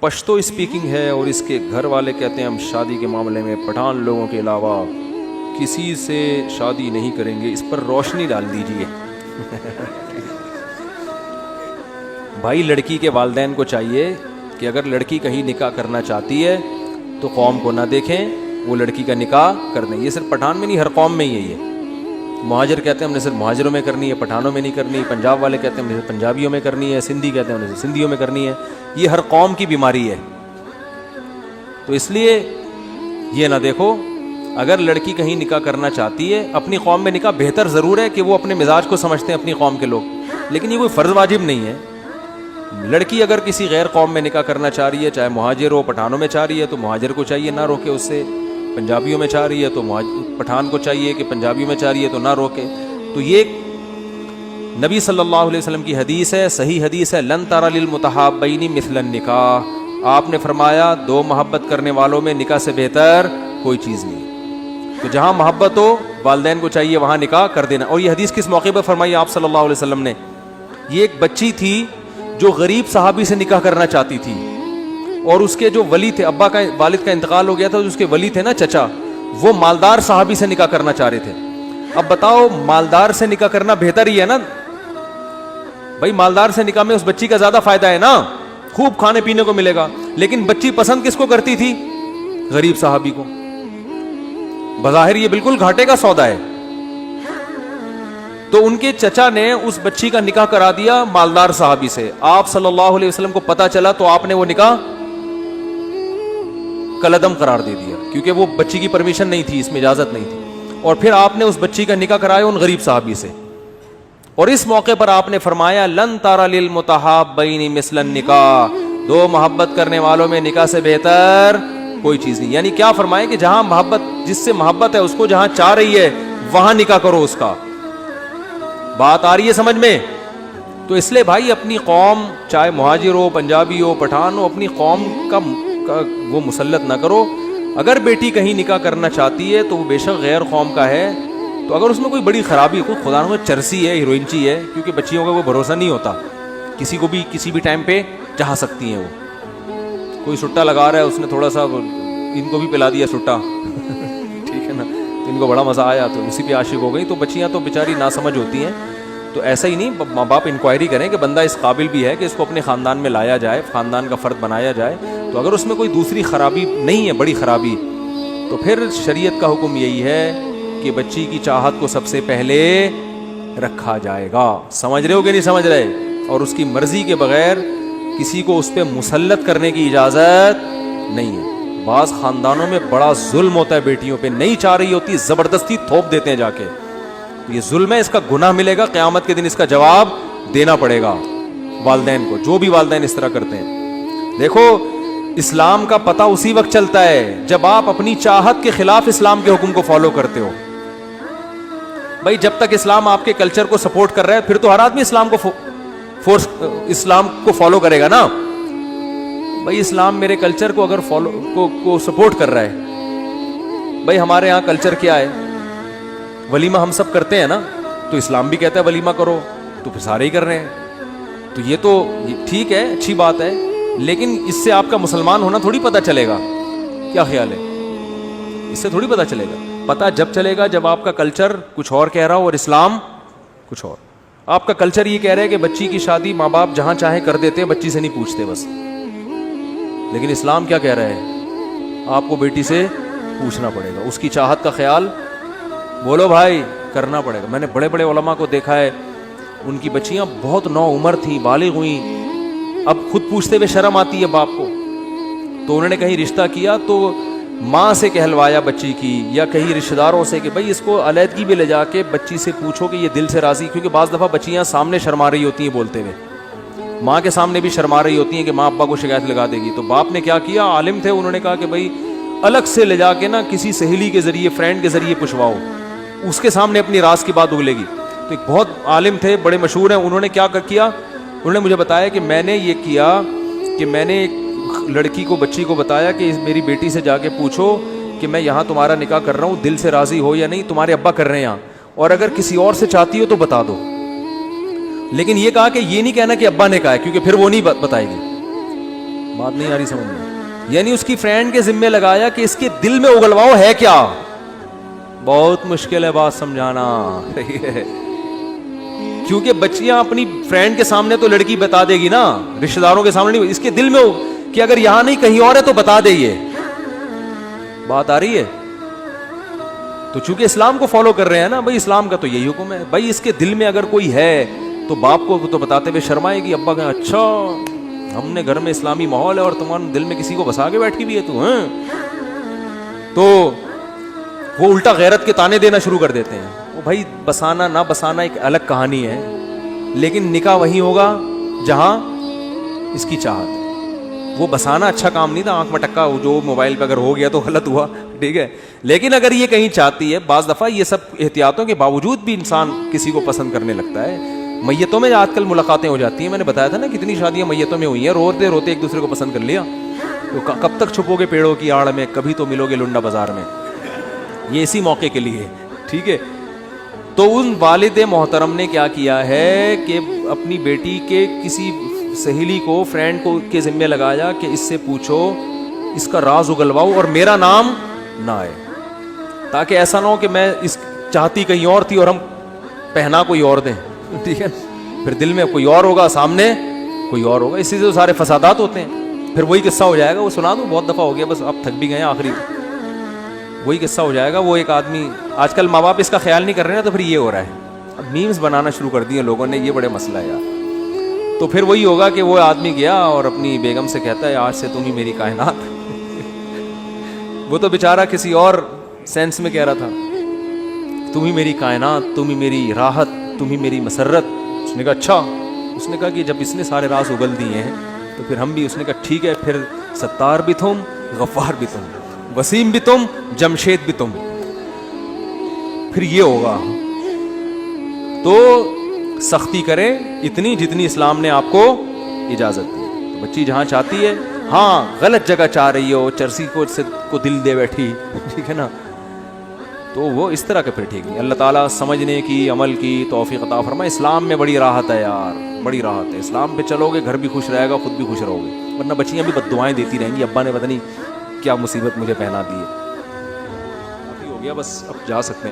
Pashto speaking ہے اور اس کے گھر والے کہتے ہیں ہم شادی کے معاملے میں پٹھان لوگوں کے علاوہ کسی سے شادی نہیں کریں گے، اس پر روشنی ڈال دیجیے۔ بھائی لڑکی کے والدین کو چاہیے کہ اگر لڑکی کہیں نکاح کرنا چاہتی ہے تو قوم کو نہ دیکھیں، وہ لڑکی کا نکاح کر دیں۔ یہ صرف پٹھان میں نہیں، ہر قوم میں ہی ہے یہ۔ مہاجر کہتے ہیں ہم نے صرف مہاجروں میں کرنی ہے، پٹھانوں میں نہیں کرنی۔ پنجاب والے کہتے ہیں ہم نے صرف پنجابیوں میں کرنی ہے، سندھی کہتے ہیں ہم نے صرف سندھیوں میں کرنی ہے۔ یہ ہر قوم کی بیماری ہے۔ تو اس لیے یہ نہ دیکھو، اگر لڑکی کہیں نکاح کرنا چاہتی ہے، اپنی قوم میں نکاح بہتر ضرور ہے کہ وہ اپنے مزاج کو سمجھتے ہیں اپنی قوم کے لوگ، لیکن یہ کوئی فرض واجب نہیں ہے۔ لڑکی اگر کسی غیر قوم میں نکاح کرنا چاہ رہی ہے، چاہے مہاجر ہو، پٹھانوں میں چاہ رہی ہے تو مہاجر کو چاہیے نہ روکے اس سے، پنجابیوں میں چاہ رہی ہے تو پٹھان کو چاہیے کہ پنجابیوں میں چاہ رہی ہے تو نہ روکے۔ تو یہ نبی صلی اللہ علیہ وسلم کی حدیث ہے، صحیح حدیث ہے، لن تری للمتحابین مثل النکاح۔ آپ نے فرمایا دو محبت کرنے والوں میں نکاح سے بہتر کوئی چیز نہیں۔ تو جہاں محبت ہو والدین کو چاہیے وہاں نکاح کر دینا۔ اور یہ حدیث کس موقع پر فرمائی آپ صلی اللہ علیہ وسلم نے؟ یہ ایک بچی تھی جو غریب صحابی سے نکاح کرنا چاہتی تھی، اور اس کے جو ولی تھے، ابا کا والد کا انتقال ہو گیا تھا، اس کے ولی تھے نا چچا، وہ مالدار صحابی سے نکاح کرنا چاہ رہے تھے۔ اب بتاؤ مالدار سے نکاح کرنا بہتر ہی ہے نا بھائی، مالدار سے نکاح میں اس بچی کا زیادہ فائدہ ہے نا، خوب کھانے پینے کو ملے گا۔ لیکن بچی پسند کس کو کرتی تھی؟ غریب صحابی کو۔ بظاہر یہ بالکل گھاٹے کا سودا ہے۔ تو ان کے چچا نے اس بچی کا نکاح کرا دیا مالدار صحابی سے۔ آپ صلی اللہ علیہ وسلم کو پتا چلا تو آپ نے وہ نکاح کلعدم قرار دے دیا، کیونکہ وہ بچی کی پرمیشن نہیں تھی، اس میں اجازت نہیں تھی۔ اور پھر آپ نے اس بچی کا نکاح کرایا ان غریب صحابی سے، اور اس موقع پر آپ نے فرمایا لن تری للمتحابین مثل النکاح، دو محبت کرنے والوں میں نکاح سے بہتر کوئی چیز نہیں۔ یعنی کیا فرمائے کہ جہاں محبت، جس سے محبت ہے اس کو جہاں چاہ رہی ہے وہاں نکاح کرو اس کا۔ بات آ رہی ہے سمجھ میں؟ تو اس لیے بھائی اپنی قوم، چاہے مہاجر ہو، پنجابی ہو، پٹھان ہو، اپنی قوم کا وہ مسلط نہ کرو۔ اگر بیٹی کہیں نکاح کرنا چاہتی ہے تو وہ بے شک غیر قوم کا ہے، تو اگر اس میں کوئی بڑی خرابی، کوئی خدا نہ چرسی ہے، ہیروئنچی ہے، کیونکہ بچیوں کا کوئی بھروسہ نہیں ہوتا، کسی کو بھی کسی بھی ٹائم پہ چاہ سکتی ہیں۔ وہ کوئی سٹا لگا رہا ہے، اس نے تھوڑا سا ان کو بھی پلا دیا سٹا ٹھیک ہے نا، تو ان کو بڑا مزہ آیا تو اسی پہ عاشق ہو گئی۔ تو بچیاں تو بیچاری ناسمجھ ہوتی ہیں۔ تو ایسا ہی نہیں، ماں باپ انکوائری کریں کہ بندہ اس قابل بھی ہے کہ اس کو اپنے خاندان میں لایا جائے، خاندان کا فرد بنایا جائے۔ تو اگر اس میں کوئی دوسری خرابی نہیں ہے، بڑی خرابی، تو پھر شریعت کا حکم یہی ہے کہ بچی کی چاہت کو سب سے پہلے رکھا جائے گا۔ سمجھ رہے ہو کہ نہیں سمجھ رہے؟ اور اس کی مرضی کے بغیر کسی کو اس پہ مسلط کرنے کی اجازت نہیں ہے۔ بعض خاندانوں میں بڑا ظلم ہوتا ہے بیٹیوں پہ، نہیں چاہ رہی ہوتی زبردستی تھوپ دیتے ہیں جا کے۔ یہ ظلم ہے، اس کا گناہ ملے گا، قیامت کے دن اس کا جواب دینا پڑے گا والدین کو، جو بھی والدین اس طرح کرتے ہیں۔ دیکھو اسلام کا پتہ اسی وقت چلتا ہے جب آپ اپنی چاہت کے خلاف اسلام کے حکم کو فالو کرتے ہو۔ بھائی جب تک اسلام آپ کے کلچر کو سپورٹ کر رہا ہے پھر تو ہر آدمی اسلام کو فالو کرے گا نا۔ بھائی اسلام میرے کلچر کو اگر کو سپورٹ کر رہا ہے، بھائی ہمارے ہاں کلچر کیا ہے؟ ولیمہ ہم سب کرتے ہیں نا، تو اسلام بھی کہتا ہے ولیمہ کرو، تو پھر سارے ہی کر رہے ہیں۔ تو یہ تو ٹھیک ہے، اچھی بات ہے، لیکن اس سے آپ کا مسلمان ہونا تھوڑی پتہ چلے گا۔ کیا خیال ہے؟ اس سے تھوڑی پتہ چلے گا۔ پتہ جب چلے گا جب آپ کا کلچر کچھ اور کہہ رہا ہو اور اسلام کچھ اور۔ آپ کا کلچر یہ کہہ رہا ہے کہ بچی کی شادی ماں باپ جہاں چاہیں کر دیتے ہیں، بچی سے نہیں پوچھتے بس، لیکن اسلام کیا کہہ رہا ہے؟ آپ کو بیٹی سے پوچھنا پڑے گا، اس کی چاہت کا خیال بولو بھائی کرنا پڑے گا۔ میں نے بڑے بڑے علماء کو دیکھا ہے، ان کی بچیاں بہت نو عمر تھیں، بالغ ہوئیں، اب خود پوچھتے ہوئے شرم آتی ہے باپ کو، تو انہوں نے کہیں رشتہ کیا تو ماں سے کہلوایا بچی کی، یا کہیں رشتہ داروں سے کہ بھائی اس کو علیحدگی بھی لے جا کے بچی سے پوچھو کہ یہ دل سے راضی، کیونکہ بعض دفعہ بچیاں سامنے شرما رہی ہوتی ہیں بولتے ہوئے، ماں کے سامنے بھی شرما رہی ہوتی ہیں کہ ماں ابا کو شکایت لگا دے گی۔ تو باپ نے کیا کیا، عالم تھے، انہوں نے کہا کہ بھائی الگ سے لے جا کے نا کسی سہیلی کے ذریعے، فرینڈ کے ذریعے پوچھواؤ، اس کے سامنے اپنی راز کی بات اگلے گی۔ تو ایک بہت عالم تھے، بڑے مشہور ہیں، انہوں نے کیا کیا، انہوں نے مجھے بتایا کہ میں نے یہ کیا کہ میں نے ایک لڑکی کو، بچی کو بتایا کہ میری بیٹی سے جا کے پوچھو کہ میں یہاں تمہارا نکاح کر رہا ہوں، دل سے راضی ہو یا نہیں، تمہارے ابا کر رہے ہیں یہاں، اور اگر کسی اور سے چاہتی ہو تو بتا دو، لیکن یہ کہا کہ یہ نہیں کہنا کہ ابا نے کہا ہے، کیونکہ پھر وہ نہیں بتائے گی۔ بات نہیں آ رہی سمجھ میں؟ یعنی اس کی فرینڈ کے ذمے لگایا کہ اس کے دل میں اگلواؤ ہے کیا. بہت مشکل ہے بات سمجھانا. کیونکہ بچیاں اپنی فرینڈ کے سامنے تو لڑکی بتا دے گی نا, رشتہ داروں کے سامنے نہیں. اس کے دل میں کہ اگر یہاں نہیں کہیں اور ہے تو بتا دے. یہ بات آ رہی ہے؟ تو چونکہ اسلام کو فالو کر رہے ہیں نا بھائی, اسلام کا تو یہی حکم ہے بھائی, اس کے دل میں اگر کوئی ہے تو باپ کو تو بتاتے ہوئے شرمائے گی. ابا کہیں اچھا ہم نے گھر میں اسلامی ماحول ہے اور تمہارے دل میں کسی کو بسا کے بیٹھی بھی ہے تو ہیں, تو وہ الٹا غیرت کے تانے دینا شروع کر دیتے ہیں. وہ بھائی بسانا نہ بسانا ایک الگ کہانی ہے, لیکن نکاح وہی ہوگا جہاں اس کی چاہت ہے. وہ بسانا اچھا کام نہیں تھا, آنکھ مٹکا جو موبائل پہ اگر ہو گیا تو غلط ہوا, ٹھیک ہے. لیکن اگر یہ کہیں چاہتی ہے, بعض دفعہ یہ سب احتیاطوں کے باوجود بھی انسان کسی کو پسند کرنے لگتا ہے. میتوں میں آج کل ملاقاتیں ہو جاتی ہیں, میں نے بتایا تھا نا کتنی شادیاں میتوں میں ہوئی ہیں, روتے روتے ایک دوسرے کو پسند کر لیا. تو کب تک چھپو گے پیڑوں کی آڑ میں, کبھی تو ملو گے لنڈا بازار میں. یہ اسی موقع کے لیے, ٹھیک ہے. تو ان والد محترم نے کیا کیا ہے کہ اپنی بیٹی کے کسی سہیلی کو, فرینڈ کو کے ذمے لگایا کہ اس سے پوچھو, اس کا راز اگلواؤ اور میرا نام نہ آئے, تاکہ ایسا نہ ہو کہ میں اس چاہتی کہیں اور تھی اور ہم پہنا کوئی اور دیں, ٹھیک ہے. پھر دل میں کوئی اور ہوگا, سامنے کوئی اور ہوگا, اسی سے تو سارے فسادات ہوتے ہیں. پھر وہی قصہ ہو جائے گا, وہ سنا دوں, بہت دفعہ ہو گیا, بس اب تھک بھی گئے ہیں, آخری وہی قصہ ہو جائے گا. وہ ایک آدمی, آج کل ماں باپ اس کا خیال نہیں کر رہے ہیں, تو پھر یہ ہو رہا ہے, اب میمز بنانا شروع کر دیے لوگوں نے, یہ بڑے مسئلہ ہے یار. تو پھر وہی ہوگا کہ وہ آدمی گیا اور اپنی بیگم سے کہتا ہے آج سے تم ہی میری کائنات. وہ تو بیچارہ کسی اور سینس میں کہہ رہا تھا, تم ہی میری کائنات, تم ہی میری راحت, تم ہی میری مسرت. اس نے کہا اچھا. اس نے کہا کہ جب اس نے سارے راز اگل دیے ہیں تو پھر ہم بھی. اس نے کہا ٹھیک ہے, پھر ستار بھی تم, غفار بھی تم, وسیم بھی تم, جمشید بھی تم. پھر یہ ہوگا. تو سختی کرے اتنی جتنی اسلام نے آپ کو اجازت دی. تو بچی جہاں چاہتی ہے, ہاں غلط جگہ چاہ رہی ہو, چرسی کو دل دے بیٹھی, ٹھیک ہے نا, تو وہ اس طرح کے پھر ٹھیک نہیں. اللہ تعالیٰ سمجھنے کی, عمل کی توفیق عطا فرمائے. اسلام میں بڑی راحت ہے یار, بڑی راحت ہے. اسلام پہ چلو گے گھر بھی خوش رہے گا, خود بھی خوش رہو گے, ورنہ بچیاں بھی بددعائیں دیتی رہیں گی, ابا نے پتہ نہیں کیا مصیبت مجھے پہنا دی ہے. کافی ہو گیا, بس اب جا سکتے ہیں.